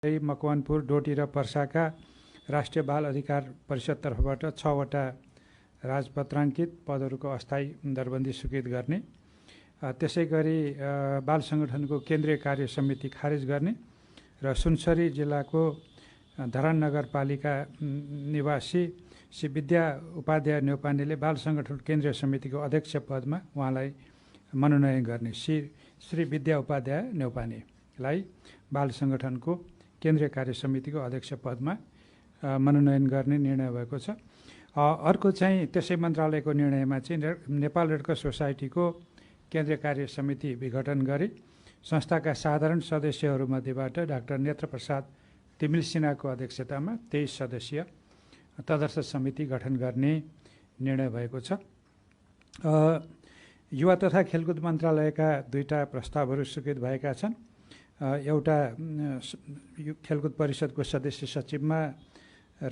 मकवानपुर, डोटी र पर्साका राष्ट्रिय बाल अधिकार परिषद तर्फबाट 6 वटा राजपत्राङ्कित पदहरूको अस्थायी दरबन्दी स्वीकृत गर्ने, त्यसै गरी बाल सङ्गठनको केन्द्रीय कार्य समिति खारेज गर्ने र सुनसरी जिल्लाको धरान नगरपालिका निवासी श्री विद्या उपाध्याय न्यौपानेले बाल सङ्गठन केन्द्रीय समितिको अध्यक्ष पदमा उहाँलाई मनोनयन गर्ने। श्री विद्या उपाध्याय न्यौपानेलाई बाल सङ्गठनको केन्द्रीय कार्य समितिको अध्यक्ष पदमा मनोनयन गर्ने निर्णय भएको छ। अर्को चाहिँ त्यसै मन्त्रालयको निर्णयमा चाहिँ नेपाल रेड क्रस सोसाइटीको केन्द्रीय कार्य समिति विघटन गरी संस्थाका साधारण सदस्यहरूमध्येबाट डाक्टर नेत्र प्रसाद तिमिल सिन्हाको अध्यक्षतामा 23 सदस्यीय तदर्थ समिति गठन गर्ने निर्णय भएको छ। युवा तथा खेलकुद मन्त्रालयका 2टा प्रस्तावहरू स्वीकृत भएका छन्। एउटा खेलकुद परिषदको सदस्य सचिवमा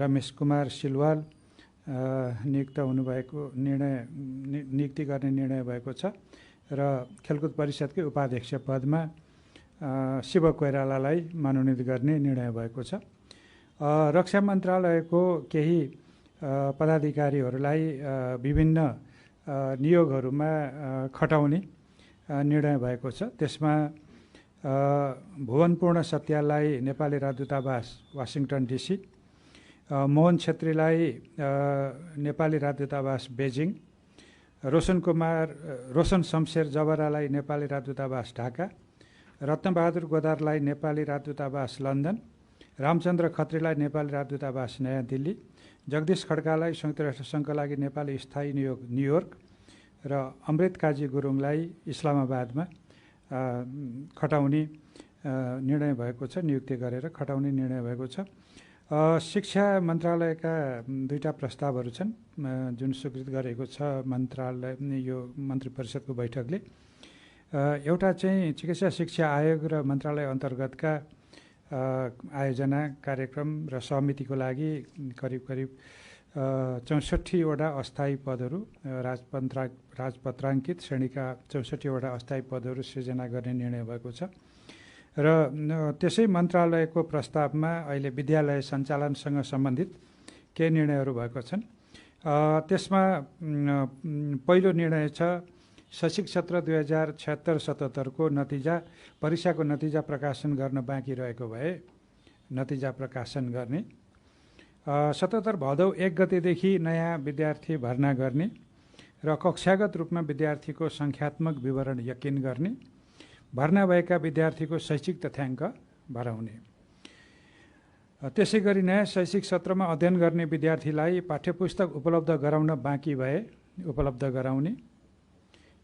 रमेश कुमार सिलवाल नियुक्ति गर्ने निर्णय भएको छ र खेलकुद परिषदकै उपाध्यक्ष पदमा शिव कोइरालालाई मनोनित गर्ने निर्णय भएको छ। रक्षा मन्त्रालयको केही पदाधिकारीहरूलाई विभिन्न नियोगहरूमा खटाउने निर्णय भएको छ। त्यसमा भुवनपूर्ण सत्यालाई नेपाली राजदूतावास वासिङटन डिसी, मोहन छेत्रीलाई नेपाली राजदूतावास बेजिङ, रोशन शमशेर जबरालाई नेपाली राजदूतावास ढाका, रत्नबहादुर गोदारलाई नेपाली राजदूतावास लन्डन, रामचन्द्र खत्रीलाई नेपाली राजदूतावास नयाँ दिल्ली, जगदीश खड्कालाई संयुक्त राष्ट्रसङ्घका लागि नेपाली स्थायी नियोग न्युयोर्क र अमृत काजी गुरुङलाई इस्लामाबादमा खटाउने निर्णय भएको छ। नियुक्ति गरेर खटाउने निर्णय भएको छ। शिक्षा मन्त्रालयका 2टा प्रस्तावहरू छन् जुन स्वीकृत गरेको छ मन्त्रालय यो मन्त्री परिषदको बैठकले। एउटा चाहिँ चिकित्सा शिक्षा आयोग र मन्त्रालय अन्तर्गतका आयोजना कार्यक्रम र समितिको लागि करिब 64 वटा अस्थायी पदहरू राजपत्राङ्कित श्रेणीका 64 वटा अस्थायी पदहरू सृजना गर्ने निर्णय भएको छ। र त्यसै मन्त्रालयको प्रस्तावमा अहिले विद्यालय सञ्चालनसँग सम्बन्धित केही निर्णयहरू भएको छन्। त्यसमा पहिलो निर्णय छ शैक्षिक सत्र 2076-77 को परीक्षाको नतिजा प्रकाशन गर्न बाँकी रहेको भए नतिजा प्रकाशन गर्ने, 77 भदौ 1 गतेदेखि नयाँ विद्यार्थी भर्ना गर्ने र कक्षागत रूपमा विद्यार्थीको सङ्ख्यात्मक विवरण यकिन गर्ने, भर्ना भएका विद्यार्थीको शैक्षिक तथ्याङ्क भराउने। त्यसै गरी नयाँ शैक्षिक सत्रमा अध्ययन गर्ने विद्यार्थीलाई पाठ्यपुस्तक उपलब्ध गराउन बाँकी भए उपलब्ध गराउने,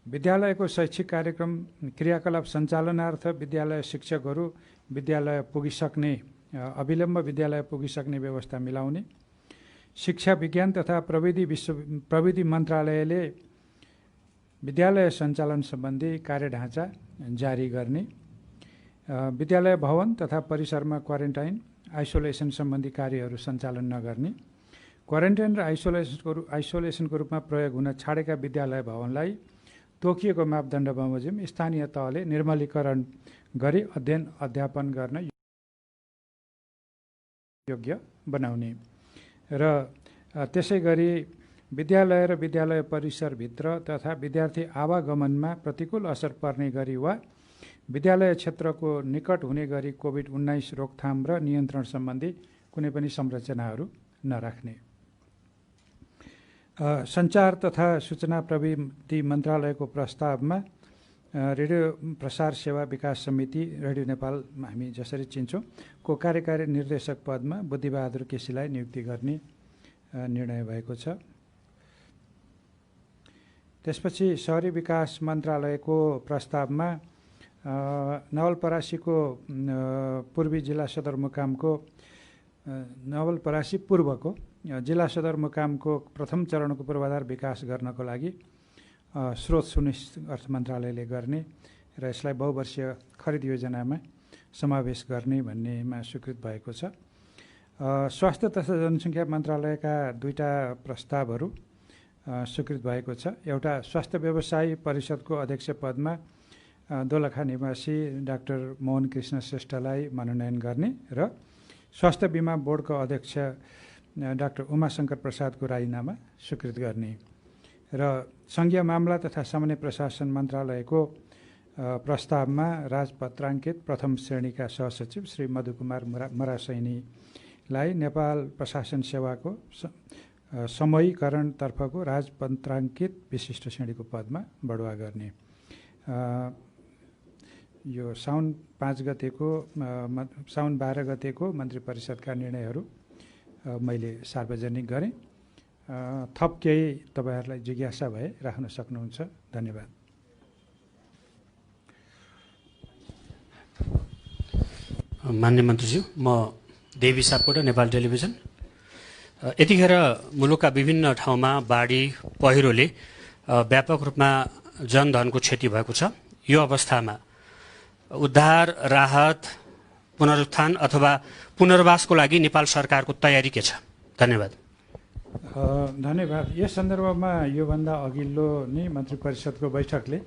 विद्यालयको शैक्षिक कार्यक्रम क्रियाकलाप सञ्चालनार्थ विद्यालय शिक्षकहरू विद्यालय पुगिसक्ने अविलम्ब विद्यालय पुगिसक्ने व्यवस्था मिलाउने, शिक्षा विज्ञान तथा प्रविधि मन्त्रालयले विद्यालय सञ्चालन सम्बन्धी कार्यढाँचा जारी गर्ने, विद्यालय भवन तथा परिसरमा क्वारेन्टाइन आइसोलेसन सम्बन्धी कार्यहरू सञ्चालन नगर्ने, क्वारेन्टाइन र आइसोलेसनको रूपमा प्रयोग हुन छाडेका विद्यालय भवनलाई तोकिएको मापदण्ड बमोजिम स्थानीय तहले निर्मलीकरण गरी अध्ययन अध्यापन गर्न योग्य बनाउने र त्यसै गरी विद्यालय र विद्यालय परिसरभित्र तथा विद्यार्थी आवागमनमा प्रतिकूल असर पर्ने गरी वा विद्यालय क्षेत्रको निकट हुने गरी कोभिड-19 रोकथाम र नियन्त्रण सम्बन्धी कुनै पनि संरचनाहरू नराख्ने। सञ्चार तथा सूचना प्रविधि मन्त्रालयको प्रस्तावमा रेडियो प्रसार सेवा विकास समिति रेडियो नेपाल हामी जसरी चिन्छौँ को कार्यकारी निर्देशक पदमा बुद्धिबहादुर केसीलाई नियुक्ति गर्ने निर्णय भएको छ। त्यसपछि शहरी विकास मन्त्रालयको प्रस्तावमा नवलपरासीको पूर्वी जिल्ला सदरमुकामको नवलपरासी पूर्वको जिल्ला सदरमुकामको प्रथम चरणको पूर्वाधार विकास गर्नको लागि स्रोत सुनिश्चित अर्थ मन्त्रालयले गर्ने र यसलाई बहुवर्षीय खरिद योजनामा समावेश गर्ने भन्नेमा स्वीकृत भएको छ। स्वास्थ्य तथा जनसङ्ख्या मन्त्रालयका 2टा प्रस्तावहरू स्वीकृत भएको छ। एउटा स्वास्थ्य व्यवसायी परिषदको अध्यक्ष पदमा दोलखा निवासी डाक्टर मोहन कृष्ण श्रेष्ठलाई मनोनयन गर्ने र स्वास्थ्य बिमा बोर्डको अध्यक्ष डाक्टर उमाशङ्कर प्रसादको राजीनामा स्वीकृत गर्ने र सङ्घीय मामला तथा सामान्य प्रशासन मन्त्रालयको प्रस्तावमा राजपत्राङ्कित प्रथम श्रेणीका सहसचिव श्री मधुकुमार मरासैनीलाई नेपाल प्रशासन सेवाको समूहीकरणतर्फको राजपत्राङ्कित विशिष्ट श्रेणीको पदमा बढुवा गर्ने। यो साउन 12 गतेको मन्त्री परिषदका निर्णयहरू मैले सार्वजनिक गरेँ। थप केही तपाईँहरूलाई जिज्ञासा भए राख्न सक्नुहुन्छ। धन्यवाद। मान्य मन्त्रीज्यू, म देवी सापकोटा, नेपाल टेलिभिजन। यतिखेर मुलुकका विभिन्न ठाउँमा बाढी पहिरोले व्यापक रूपमा जनधनको क्षति भएको छ। यो अवस्थामा उद्धार, राहत, पुनरुत्थान अथवा पुनर्वासको लागि नेपाल सरकारको तयारी के छ? धन्यवाद। धन्यवाद। यस सन्दर्भमा योभन्दा अघिल्लो नै मन्त्री परिषदको बैठकले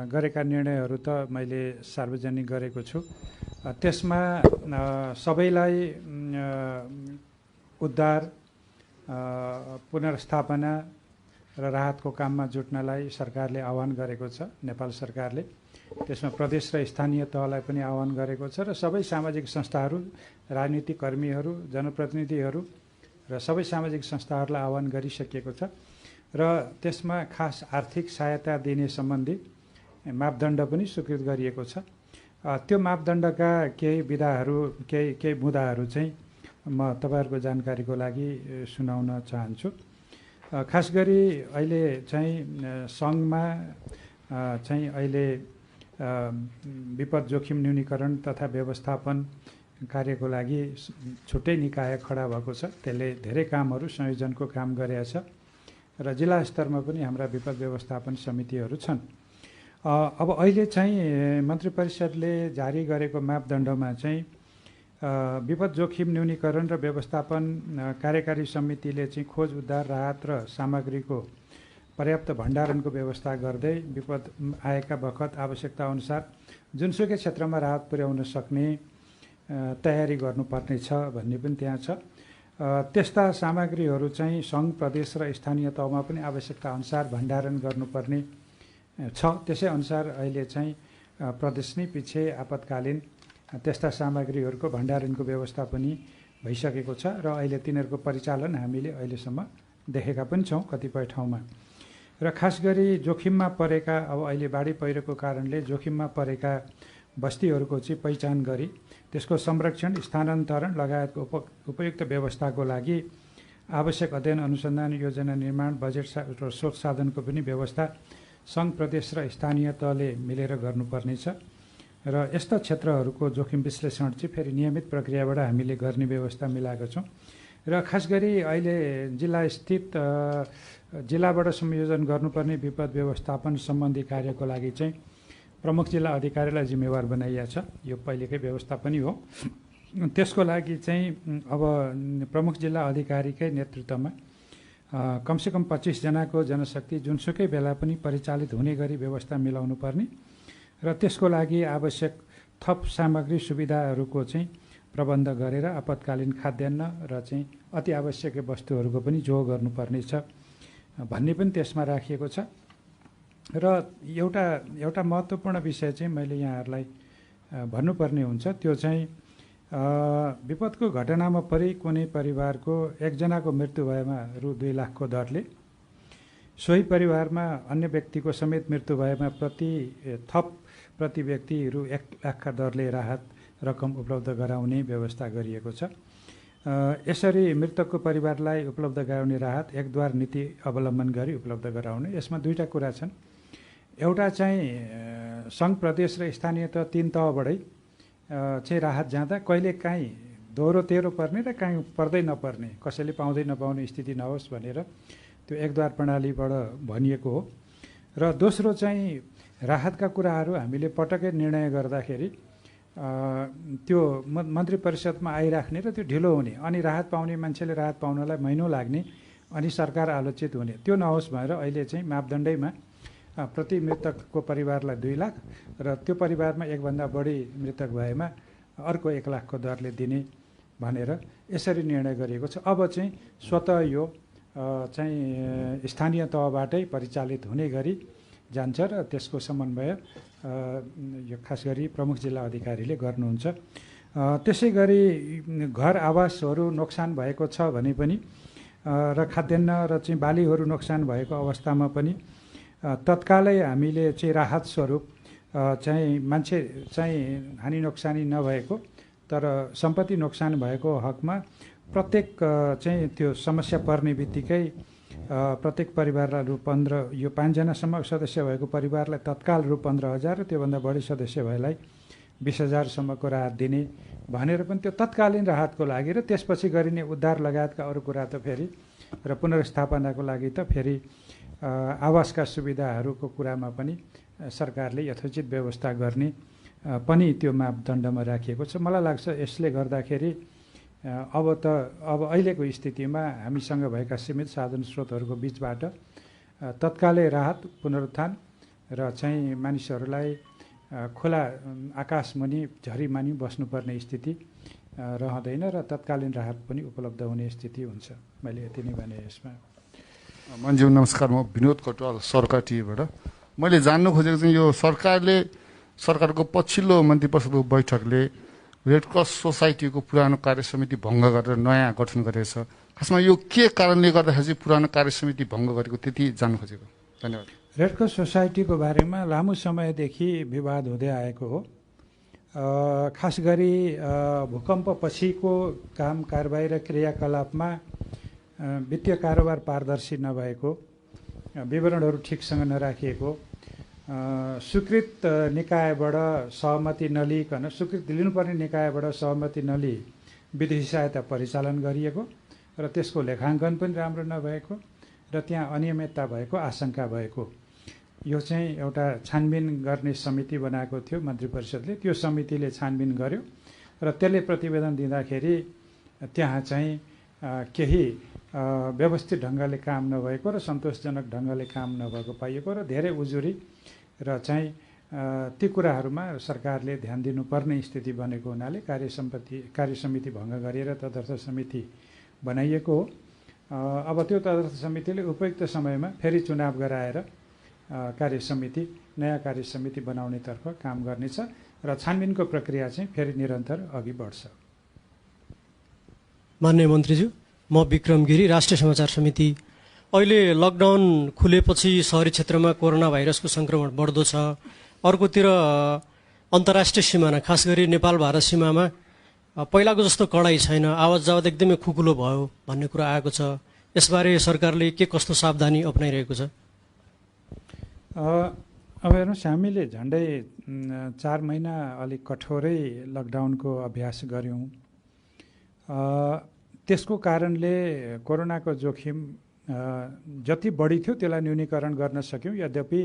गरेका निर्णयहरू त मैले सार्वजनिक गरेको छु। त्यसमा सबैलाई उद्धार, पुनर्स्थापना र राहतको काममा जुट्नलाई सरकारले आह्वान गरेको छ। नेपाल सरकारले त्यसमा प्रदेश र स्थानीय तहलाई पनि आह्वान गरेको छ र सबै सामाजिक संस्थाहरू, राजनीतिक कर्मीहरू, जनप्रतिनिधिहरू र सबै सामाजिक संस्थाहरूलाई आह्वान गरिसकिएको छ र त्यसमा खास आर्थिक सहायता दिने सम्बन्धी मापदण्ड पनि स्वीकृत गरिएको छ। त्यो मापदण्डका केही विधाहरू, केही मुद्दाहरू चाहिँ म तपाईँहरूको जानकारीको लागि सुनाउन चाहन्छु। खास गरी अहिले चाहिँ सङ्घमा चाहिँ अहिले विपद जोखिम न्यूनीकरण तथा व्यवस्थापन कार्यको लागि छुट्टै निकाय खडा भएको छ। त्यसले धेरै कामहरू, संयोजनको काम गरेको छ र जिल्ला स्तरमा पनि हाम्रा विपद व्यवस्थापन समितिहरू छन्। अब अहिले चाहिँ मन्त्री परिषदले जारी गरेको मापदण्डमा चाहिँ विपद जोखिम न्यूनीकरण र व्यवस्थापन कार्यकारी समितिले चाहिँ खोज, उद्धार, राहत र सामग्रीको पर्याप्त भण्डारणको व्यवस्था गर्दै विपद आएका बखत आवश्यकता अनुसार जुनसुकै क्षेत्रमा राहत पुर्याउन सक्ने तयारी गर्नुपर्ने छ भन्ने पनि त्यहाँ छ। त्यस्ता सामग्रीहरू चाहिँ सङ्घ, प्रदेश र स्थानीय तहमा पनि आवश्यकता अनुसार भण्डारण गर्नुपर्ने छ। त्यसै अनुसार अहिले चाहिँ प्रदेश नै पछि आपतकालीन त्यस्ता सामग्रीहरूको भण्डारणको व्यवस्था पनि भइसकेको छ र अहिले तिनीहरूको परिचालन हामीले अहिलेसम्म देखेका पनि छौँ कतिपय ठाउँमा। र खास गरी जोखिममा परेका, अब अहिले बाढी पहिरोको कारणले जोखिममा परेका बस्तीहरूको चाहिँ पहिचान गरी त्यसको संरक्षण, स्थानान्तरण लगायतको उपयुक्त व्यवस्थाको लागि आवश्यक अध्ययन, अनुसन्धान, योजना निर्माण, बजेट र स्रोत साधनको पनि व्यवस्था सङ्घ, प्रदेश र स्थानीय तहले मिलेर गर्नुपर्नेछ र यस्ता क्षेत्रहरूको जोखिम विश्लेषण चाहिँ फेरि नियमित प्रक्रियाबाट हामीले गर्ने व्यवस्था मिलाएको छौँ। र खास गरी अहिले जिल्लाबाट संयोजन गर्नुपर्ने विपद व्यवस्थापन सम्बन्धी कार्यको लागि चाहिँ प्रमुख जिल्ला अधिकारीलाई जिम्मेवार बनाइएको छ। यो पहिलेकै व्यवस्था पनि हो। त्यसको लागि चाहिँ अब प्रमुख जिल्ला अधिकारीकै नेतृत्वमा कमसेकम 25 जनाको जनशक्ति जुनसुकै बेला पनि परिचालित हुने गरी व्यवस्था मिलाउनु पर्ने र त्यसको लागि आवश्यक थप सामग्री सुविधाहरूको चाहिँ प्रबन्ध गरेर आपतकालीन खाद्यान्न र चाहिँ अति आवश्यक वस्तुहरूको पनि जोड गर्नुपर्नेछ भन्ने पनि त्यसमा राखिएको छ। र एउटा महत्त्वपूर्ण विषय चाहिँ मैले यहाँहरूलाई भन्नुपर्ने हुन्छ, त्यो चाहिँ विपदको घटनामा परि कुनै परिवारको एकजनाको मृत्यु भएमा रु 2 लाखको दरले, सोही परिवारमा अन्य व्यक्तिको समेत मृत्यु भएमा प्रति व्यक्ति रु 1 लाखका दरले राहत रकम उपलब्ध गराउने व्यवस्था गरिएको छ। यसरी मृतकको परिवारलाई उपलब्ध गराउने राहत एकद्वार नीति अवलम्बन गरी उपलब्ध गराउने। यसमा दुईटा कुरा छन्। एउटा चाहिँ सङ्घ, प्रदेश र स्थानीय तह 3 तहबाटै चाहिँ राहत जाँदा कहिले काहीँ दोहोरो तेह्रो पर्ने र काहीँ पर्दै नपर्ने, कसैले पाउँदै नपाउने स्थिति नहोस् भनेर त्यो एकद्वार प्रणालीबाट भनिएको हो। र दोस्रो चाहिँ राहतका कुराहरू हामीले पटक्कै निर्णय गर्दाखेरि त्यो मन्त्री परिषदमा आइराख्ने र त्यो ढिलो हुने, अनि राहत पाउने मान्छेले राहत पाउनलाई महिनौँ लाग्ने, अनि सरकार आलोचित हुने, त्यो नहोस् भनेर अहिले चाहिँ मापदण्डैमा प्रति मृतकको परिवारलाई 2 लाख र त्यो परिवारमा एकभन्दा बढी मृतक भएमा अर्को 1 लाखको दरले दिने भनेर यसरी निर्णय गरिएको छ। अब चाहिँ स्वतः यो चाहिँ स्थानीय तहबाटै परिचालित हुने गरी जान्छ र त्यसको समन्वय यो खास गरी प्रमुख जिल्ला अधिकारीले गर्नुहुन्छ। त्यसै गरी घर आवासहरू नोक्सान भएको छ भने पनि र खाद्यान्न र चाहिँ बालीहरू नोक्सान भएको अवस्थामा पनि तत्कालै हामीले चाहिँ राहत स्वरूप चाहिँ मान्छे चाहिँ हानि नोक्सानी नभएको तर सम्पत्ति नोक्सान भएको हकमा प्रत्येक चाहिँ त्यो समस्या पर्ने बित्तिकै प्रत्येक परिवारलाई रु 15 यो 5 जनासम्म सदस्य भएको परिवारलाई तत्काल रु 15,000 र त्योभन्दा बढी सदस्य भएलाई 20,000 सम्मको राहत दिने भनेर पनि त्यो तत्कालीन राहतको लागि र त्यसपछि गरिने उद्धार लगायतका अरू कुरा त फेरि र पुनर्स्थापनाको लागि त फेरि आवासका सुविधाहरूको कुरामा पनि सरकारले यथोचित व्यवस्था गर्ने पनि त्यो मापदण्डमा राखिएको छ। मलाई लाग्छ यसले गर्दाखेरि अब अहिलेको स्थितिमा हामीसँग भएका सीमित साधन स्रोतहरूको बिचबाट तत्कालै राहत पुनरुत्थान र चाहिँ मानिसहरूलाई खुला आकाशमुनि झरीमानि बस्नुपर्ने स्थिति रहँदैन र तत्कालीन राहत पनि उपलब्ध हुने स्थिति हुन्छ। मैले यति नै भने यसमा। मन्ज्यू नमस्कार, म विनोद कटवाल सरकार टिभीबाट। मैले जान्नु खोजेको चाहिँ यो सरकारको पछिल्लो मन्त्री परिषदको बैठकले रेडक्रस सोसाइटीको पुरानो कार्यसमिति भङ्ग गरेर नयाँ गठन गरेको छ। खासमा यो के कारणले गर्दाखेरि चाहिँ पुरानो कार्यसमिति भङ्ग गरेको त्यति जान्नु खोजेको। धन्यवाद। रेडक्रस सोसाइटीको बारेमा लामो समयदेखि विवाद हुँदै आएको हो। खास गरी भूकम्प पछिको काम कारबाही र क्रियाकलापमा वित्तीय कारोबार पारदर्शी नभएको, विवरणहरू ठिकसँग नराखिएको, स्वीकृत निकायबाट सहमति नलिइकन स्वीकृति लिनुपर्ने निकायबाट सहमति नलिई विदेशी सहायता परिचालन गरिएको र त्यसको लेखाङ्कन पनि राम्रो नभएको र त्यहाँ अनियमितता भएको आशंका भएको। यो चाहिँ एउटा छानबिन गर्ने समिति बनाएको थियो मन्त्री परिषदले। त्यो समितिले छानबिन गर्यो र त्यसले प्रतिवेदन दिँदाखेरि त्यहाँ चाहिँ केही व्यवस्थित ढङ्गले काम नभएको र सन्तोषजनक ढङ्गले काम नभएको पाइएको र धेरै उजुरी र चाहिँ ती कुराहरूमा सरकारले ध्यान दिनुपर्ने स्थिति बनेको हुनाले कार्यसमिति भङ्ग गरेर तदर्थ समिति बनाइएको हो। अब त्यो तदर्थ समितिले उपयुक्त समयमा फेरि चुनाव गराएर नयाँ कार्यसमिति बनाउनेतर्फ काम गर्नेछ र छानबिनको प्रक्रिया चाहिँ फेरि निरन्तर अघि बढ्छ। माननीय मन्त्रीज्यू, म विक्रम गिरी, राष्ट्रिय समाचार समिति। अहिले लकडाउन खुलेपछि सहरी क्षेत्रमा कोरोना भाइरसको सङ्क्रमण बढ्दो छ। अर्कोतिर अन्तर्राष्ट्रिय सिमाना खास गरी नेपाल भारत सीमामा पहिलाको जस्तो कडाइ छैन, आवाज जावत एकदमै खुकुलो भयो भन्ने कुरा आएको छ। यसबारे सरकारले के कस्तो सावधानी अपनाइरहेको छ? अब हेर्नुहोस्, हामीले झन्डै 4 महिना अलिक कठोरै लकडाउनको अभ्यास गऱ्यौँ। त्यसको कारणले कोरोनाको जोखिम जति बढी थियो त्यसलाई न्यूनीकरण गर्न सक्यौँ। यद्यपि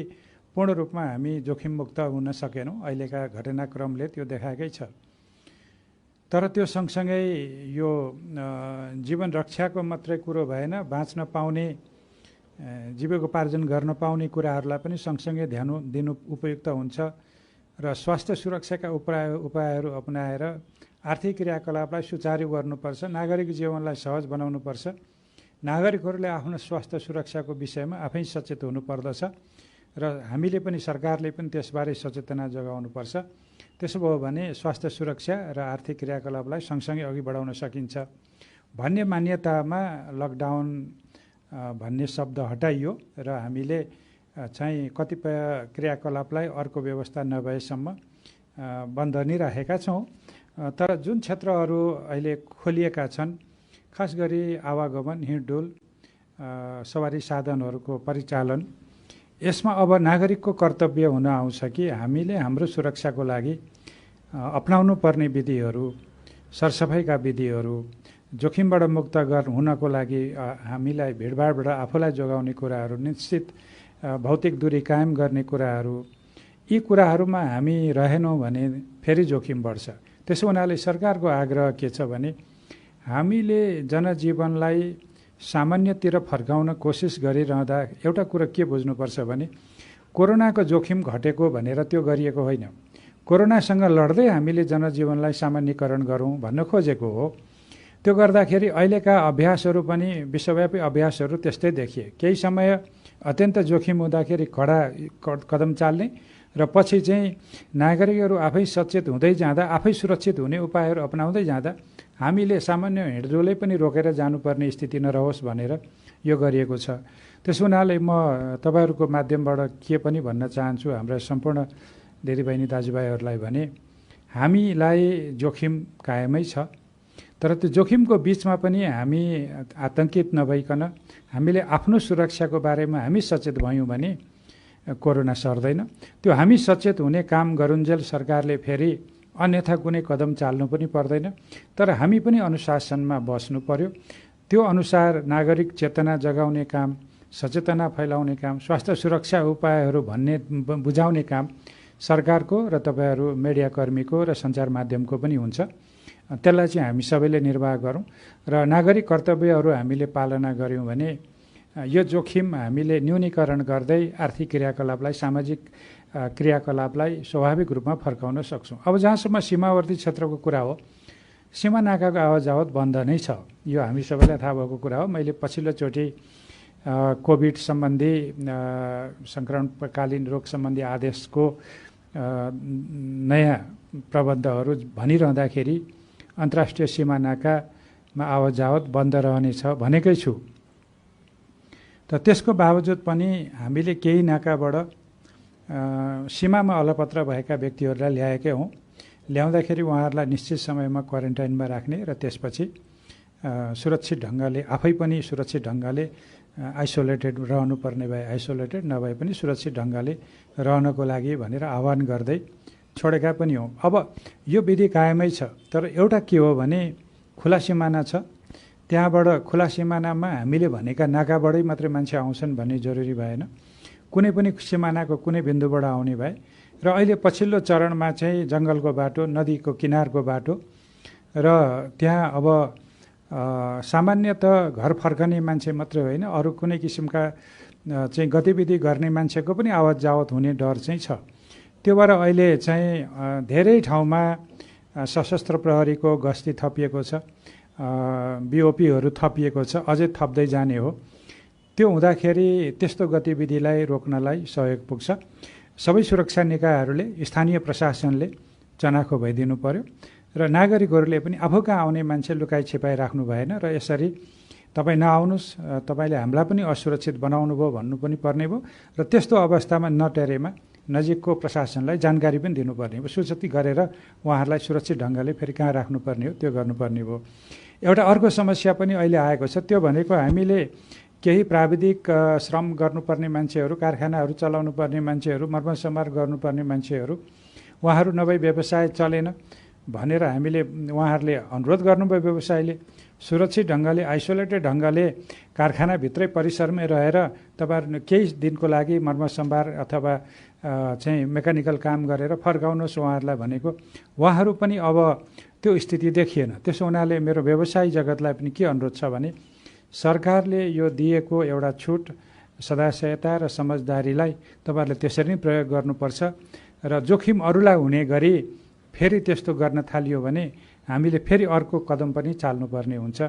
पूर्ण रूपमा हामी जोखिम मुक्त हुन सकेनौँ। अहिलेका घटनाक्रमले त्यो देखाएकै छ। तर त्यो सँगसँगै यो जीवन रक्षाको मात्रै कुरो भएन, बाँच्न पाउने, जीविकोपार्जन गर्न पाउने कुराहरूलाई पनि सँगसँगै ध्यान दिनु उपयुक्त हुन्छ र स्वास्थ्य सुरक्षाका उपायहरू अपनाएर आर्थिक क्रियाकलापलाई सुचारू गर्नुपर्छ, नागरिक जीवनलाई सहज बनाउनुपर्छ। नागरिकहरूले आफ्नो स्वास्थ्य सुरक्षाको विषयमा आफै सचेत हुनुपर्दछ र हामीले पनि, सरकारले पनि त्यसबारे सचेतना जगाउनुपर्छ। त्यसो भयो भने स्वास्थ्य सुरक्षा र आर्थिक क्रियाकलापलाई सँगसँगै अघि बढाउन सकिन्छ भन्ने मान्यतामा लकडाउन भन्ने शब्द हटाइयो र हामीले चाहिँ कतिपय क्रियाकलापलाई अर्को व्यवस्था नभएसम्म बन्द नै राखेका छौँ। तर जुन क्षेत्रहरू अहिले खोलिएका छन्, खास गरी आवागमन, हिँडडुल, सवारी साधनहरूको परिचालन, यसमा अब नागरिकको कर्तव्य हुन आउँछ कि हामीले हाम्रो सुरक्षाको लागि अपनाउनु पर्ने विधिहरू, सरसफाइका विधिहरू, जोखिमबाट मुक्त हुनको लागि हामीलाई भिडभाडबाट आफूलाई जोगाउने कुराहरू, निश्चित भौतिक दूरी कायम गर्ने कुराहरू, यी कुराहरूमा हामी रहेनौँ भने फेरि जोखिम बढ्छ। त्यसो हुनाले सरकारको आग्रह के छ भने हामीले जनजीवनलाई सामान्यतिर फर्काउन कोसिस गरिरहँदा एउटा कुरा के बुझ्नुपर्छ भने कोरोनाको जोखिम घटेको भनेर त्यो गरिएको होइन। कोरोनासँग लड्दै हामीले जनजीवनलाई सामान्यीकरण गरौँ भन्न खोजेको हो। त्यो गर्दाखेरि अहिलेका अभ्यासहरू पनि विश्वव्यापी अभ्यासहरू त्यस्तै देखिए। केही समय अत्यन्त जोखिम हुँदाखेरि कडा कदम चाल्ने र पछि चाहिँ नागरिकहरू आफै सचेत हुँदै जाँदा, आफै सुरक्षित हुने उपायहरू अपनाउँदै जाँदा हामीले सामान्य हिँडडुलै पनि रोकेर जानुपर्ने स्थिति नरहोस् भनेर यो गरिएको छ। त्यसो हुनाले म तपाईँहरूको माध्यमबाट के पनि भन्न चाहन्छु हाम्रा सम्पूर्ण दिदीबहिनी दाजुभाइहरूलाई भने हामीलाई जोखिम कायमै छ, तर त्यो जोखिमको बिचमा पनि हामी आतङ्कित नभइकन हामीले आफ्नो सुरक्षाको बारेमा हामी सचेत भयौँ भने कोरोना सर्दैन। त्यो हामी सचेत हुने काम गरुन्जेल सरकारले फेरि अन्यथा कुनै कदम चाल्नु पनि पर्दैन, तर हामी पनि अनुशासनमा बस्नु पर्यो। त्यो अनुसार नागरिक चेतना जगाउने काम, सचेतना फैलाउने काम, स्वास्थ्य सुरक्षा उपायहरू भन्ने बुझाउने काम सरकारको र तपाईँहरू मिडियाकर्मीको र सञ्चार माध्यमको पनि हुन्छ। त्यसलाई चाहिँ हामी सबैले निर्वाह गरौँ र नागरिक कर्तव्यहरू हामीले पालना गऱ्यौँ भने यो जोखिम हामीले न्यूनीकरण गर्दै आर्थिक क्रियाकलापलाई, सामाजिक क्रियाकलापलाई स्वाभाविक रूपमा फर्काउन सक्छौँ। अब जहाँसम्म सीमावर्ती क्षेत्रको कुरा हो, सीमा नाकाको आवाज जावत बन्द नै छ, यो हामी सबैलाई थाहा भएको कुरा हो। मैले पछिल्लोचोटि कोभिड सम्बन्धी सङ्क्रमणकालीन रोग सम्बन्धी आदेशको नयाँ प्रबन्धहरू भनिरहँदाखेरि अन्तर्राष्ट्रिय सीमा नाकामा आवाज जावत बन्द रहनेछ भनेकै छु। त त्यसको बावजुद पनि हामीले केही नाकाबाट सीमामा अलपत्र भएका व्यक्तिहरूलाई ल्याएकै हौँ। ल्याउँदाखेरि उहाँहरूलाई निश्चित समयमा क्वारेन्टाइनमा राख्ने र त्यसपछि सुरक्षित ढङ्गले, आफै पनि सुरक्षित ढङ्गले आइसोलेटेड रहनुपर्ने भए आइसोलेटेड, नभए पनि सुरक्षित ढङ्गले रहनको लागि भनेर आह्वान गर्दै छोडेका पनि हौँ। अब यो विधि कायमै छ, तर एउटा के हो भने खुला सिमाना छ, त्यहाँबाट खुला सिमानामा हामीले भनेका नाकाबाटै मात्रै मान्छे आउँछन् भन्ने जरुरी भएन। कुनै पनि सिमानाको कुनै बिन्दुबाट आउने भए र अहिले पछिल्लो चरणमा चाहिँ जङ्गलको बाटो, नदीको किनारको बाटो र त्यहाँ अब सामान्यतः घर फर्कने मान्छे मात्रै होइन, अरू कुनै किसिमका चाहिँ गतिविधि गर्ने मान्छेको पनि आवाज जावत हुने डर चाहिँ छ। त्यो भएर अहिले चाहिँ धेरै ठाउँमा सशस्त्र प्रहरीको गस्ती थपिएको छ, बिओपीहरू थपिएको छ, अझै थप्दै जाने हो। त्यो हुँदाखेरि त्यस्तो गतिविधिलाई रोक्नलाई सहयोग पुग्छ। सबै सुरक्षा निकायहरूले, स्थानीय प्रशासनले चनाखो भइदिनु पर्यो र नागरिकहरूले पनि आफू कहाँ आउने मान्छे लुकाइ छिपाइ राख्नु भएन र यसरी तपाईँ नआउनुहोस्, तपाईँले हामीलाई पनि असुरक्षित बनाउनु भयो भन्नु पनि पर्ने भयो र त्यस्तो अवस्थामा नटेरेमा नजिकको प्रशासनलाई जानकारी पनि दिनुपर्ने भयो। सूचित गरेर उहाँहरूलाई सुरक्षित ढङ्गले फेरि कहाँ राख्नुपर्ने हो त्यो गर्नुपर्ने भयो। एउटा अर्को समस्या पनि अहिले आएको छ, त्यो भनेको हामीले केही प्राविधिक श्रम गर्नुपर्ने मान्छेहरू, कारखानाहरू चलाउनु पर्ने मान्छेहरू, मर्मसम्हार गर्नुपर्ने मान्छेहरू, उहाँहरू नभई व्यवसाय चलेन भनेर हामीले उहाँहरूले अनुरोध गर्नुभयो। व्यवसायले सुरक्षित ढङ्गले, आइसोलेटेड ढङ्गले कारखानाभित्रै परिसरमै रहेर तपाईँहरू केही दिनको लागि मर्मसम्हार अथवा चाहिँ मेकानिकल काम गरेर फर्काउनुहोस् उहाँहरूलाई भनेको। उहाँहरू पनि अब त्यो स्थिति देखिएन। त्यसो हुनाले मेरो व्यवसायी जगतलाई पनि के अनुरोध छ भने सरकारले यो दिएको एउटा छुट, सदाशयता र समझदारीलाई तपाईँहरूले त्यसरी नै प्रयोग गर्नुपर्छ र जोखिम अरूलाई हुने गरी फेरि त्यस्तो गर्न थालियो भने हामीले फेरि अर्को कदम पनि चाल्नुपर्ने हुन्छ।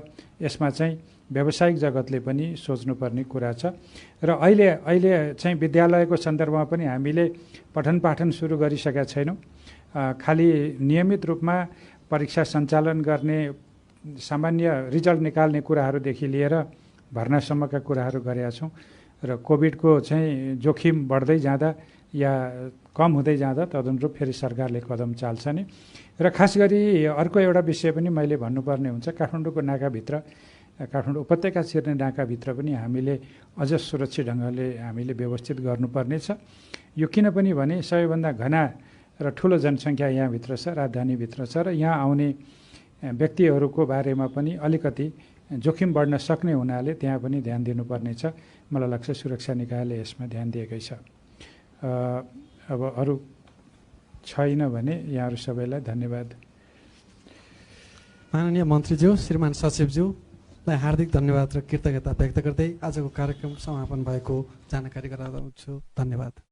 यसमा चाहिँ व्यावसायिक जगतले पनि सोच्नुपर्ने कुरा छ र अहिले चाहिँ विद्यालयको सन्दर्भमा पनि हामीले पठन पाठन सुरु गरिसकेका छैनौँ। खालि नियमित रूपमा परीक्षा सञ्चालन गर्ने, सामान्य रिजल्ट निकाल्ने कुराहरूदेखि लिएर भर्नासम्मका कुराहरू गरेका छौँ र कोभिडको चाहिँ जोखिम बढ्दै जाँदा या कम हुँदै जाँदा तदनुरूप फेरि सरकारले कदम चाल्छ नि। र खास गरी अर्को एउटा विषय पनि मैले भन्नुपर्ने हुन्छ, काठमाडौँको नाकाभित्र, काठमाडौँ उपत्यका छिर्ने नाकाभित्र पनि हामीले अझ सुरक्षित ढङ्गले हामीले व्यवस्थित गर्नुपर्ने छ। यो किनपनि भने सबैभन्दा घना र ठुलो जनसङ्ख्या यहाँभित्र छ, राजधानीभित्र छ र यहाँ आउने व्यक्तिहरूको बारेमा पनि अलिकति जोखिम बढ्न सक्ने हुनाले त्यहाँ पनि ध्यान दिनुपर्ने छ। मलाई लाग्छ सुरक्षा निकायले यसमा ध्यान दिएकै छ। अब अरू छैन भने यहाँहरू सबैलाई धन्यवाद। माननीय मन्त्रीज्यू, श्रीमान सचिवज्यूलाई हार्दिक धन्यवाद र कृतज्ञता व्यक्त गर्दै आजको कार्यक्रम समापन भएको जानकारी गराउँछु। धन्यवाद।